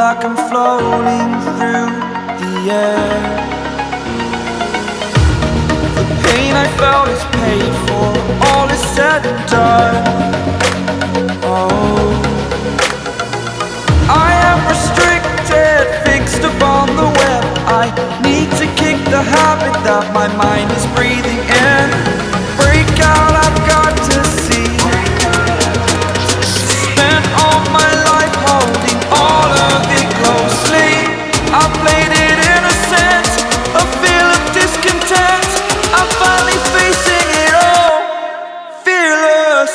like I'm floating through the air. The pain I felt is paid for, all is said and done. Oh, I am restricted, fixed upon the web. I need to kick the habit that my mind is breathing in. Break out, I've got to see. Spent all my life holding all of it closely. I played it innocent, a feel of discontent. I'm finally facing it all, fearless.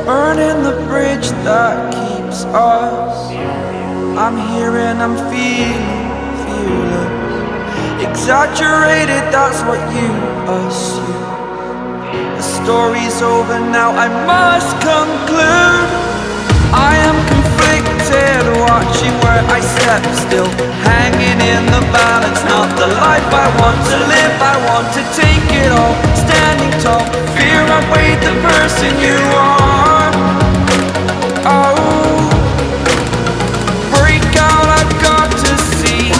Burning the bridge that keeps us. I'm here and I'm feeling fearless. Exaggerated, that's what you assume. The story's over now, I must conclude. I am conflicted, watching where I step still, hanging in the balance. Not the life I want to live, I want to take it all. Standing tall, fear outweighed the person you are. Oh, break out, I've got to see.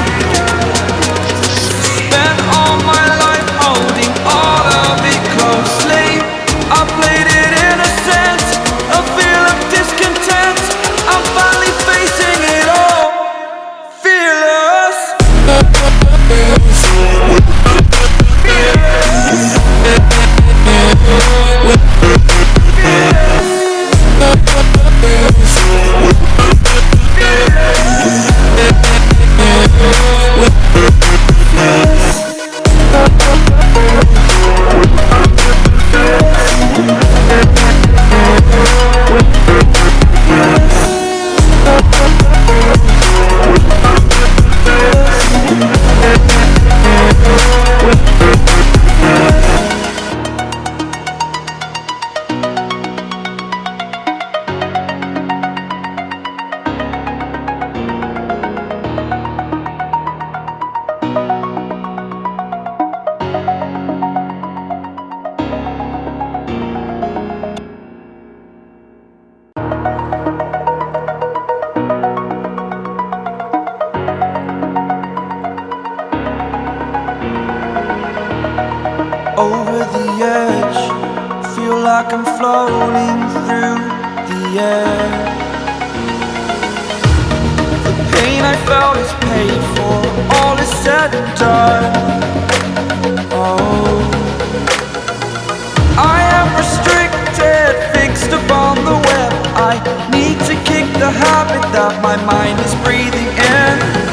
Spent all my life holding all of it closely. I played it innocent, a feel of discontent. I'm finally facing it all, fearless. Over the edge, feel like I'm floating through the air. The pain I felt is paid for, all is said and done. Oh, I am restricted, fixed upon the web. I need to kick the habit that my mind is breathing in.